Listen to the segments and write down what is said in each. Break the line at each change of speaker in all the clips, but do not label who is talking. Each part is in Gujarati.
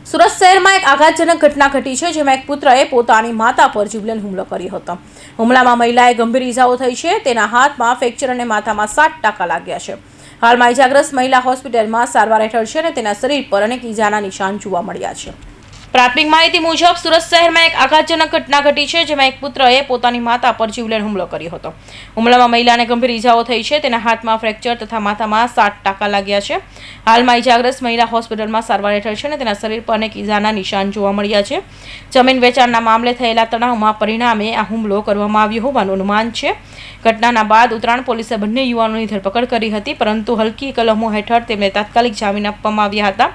સુરત શહેરમાં એક આઘાતજનક ઘટના ઘટી છે, જેમાં એક પુત્રએ પોતાની માતા પર જીવલેણ હુમલો કર્યો હતો. હુમલામાં મહિલાએ ગંભીર ઈજાઓ થઈ છે. તેના હાથમાં ફ્રેક્ચર અને માથામાં 7 ટાંકા લાગ્યા છે. હાલમાં ઈજાગ્રસ્ત મહિલા હોસ્પિટલમાં સારવાર હેઠળ છે અને તેના શરીર પર અનેક ઈજાના નિશાન જોવા મળ્યા છે. પ્રાથમિક માહિતી મુજબ સુરત શહેરમાં એક આઘાતજનક ઘટના ઘટી છે, જેમાં એક પુત્રએ પોતાની માતા પર જીવલેણ હુમલો કર્યો હતો. હુમલામાં મહિલાને ગંભીર ઈજાઓ થઈ છે. તેના હાથમાં ફ્રેક્ચર તથા માથામાં 7 ટાંકા લાગ્યા છે. હાલમાં ઈજાગ્રસ્ત મહિલા હોસ્પિટલમાં સારવાર હેઠળ છે અને તેના શરીર પર અનેક ઈજાના નિશાન જોવા મળ્યા છે. જમીન વેચાણના મામલે થયેલા તણાવમાં પરિણામે આ હુમલો કરવામાં આવ્યો હોવાનું અનુમાન છે. ઘટનાના બાદ ઉત્તરાયણ પોલીસે બંને યુવાનોની ધરપકડ કરી હતી, પરંતુ હલકી કલમો હેઠળ તેમને તાત્કાલિક જામીન આપવામાં આવ્યા હતા.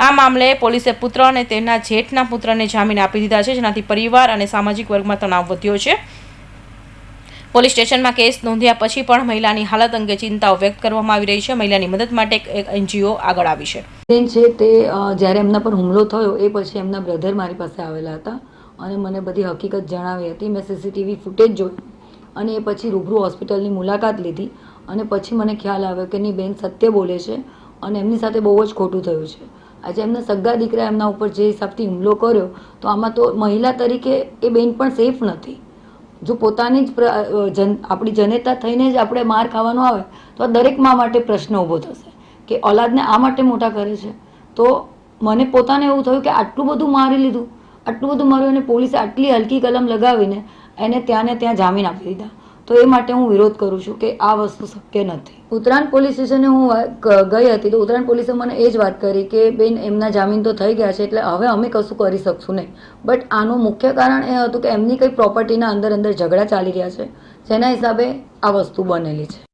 આ મામલે પોલીસે પુત્ર અને તેના જેઠના પુત્રને જામીન આપી દીધા છે, જેનાથી પરિવાર અને સામાજિક વર્ગમાં તણાવ વધ્યો છે. પોલીસ સ્ટેશનમાં કેસ નોંધ્યા પછી પણ મહિલાની હાલત અંગે ચિંતાઓ વ્યક્ત કરવામાં આવી રહી છે. મહિલાની મદદ માટે એક NGO આગળ આવી છે.
તે જ્યારે એમના પર હુમલો થયો એ પછી એમના બ્રધર મારી પાસે આવેલા હતા અને મને બધી હકીકત જણાવી હતી. મેં CCTV ફૂટેજ જોઈ અને એ પછી રૂબરૂ હોસ્પિટલની મુલાકાત લીધી અને પછી મને ખ્યાલ આવ્યો કે ની બેન સત્ય બોલે છે અને એમની સાથે બહુ જ ખોટું થયું છે. આજે એમના સગા દીકરા એમના ઉપર જે હિસાબથી હુમલો કર્યો, તો આમાં તો મહિલા તરીકે એ બેન પણ સેફ નથી. જો પોતાની જ આપણી જનેતા થઈને જ આપણે માર ખાવાનો આવે તો દરેક મા માટે પ્રશ્ન ઊભો થશે કે ઓલાદને આ માટે મોટા કરે છે. તો મને પોતાને એવું થયું કે આટલું બધું મારી લીધું, આટલું બધું માર્યું અને પોલીસે આટલી હલકી કલમ લગાવીને એને ત્યાં ને ત્યાં જામીન આપી દીધા. તો એ માટે હું વિરોધ કરું છું કે આ વસ્તુ શક્ય નથી. ઉત્તરાયણ પોલીસ સ્ટેશને હું ગઈ હતી તો ઉત્તરાયણ પોલીસે મને એ જ વાત કરી કે બેન એમના જામીન તો થઈ ગયા છે, એટલે હવે અમે કશું કરી શકશું નહીં. બટ આનું મુખ્ય કારણ એ હતું કે એમની કંઈ પ્રોપર્ટીના અંદર ઝઘડા ચાલી રહ્યા છે, જેના હિસાબે આ વસ્તુ બનેલી છે.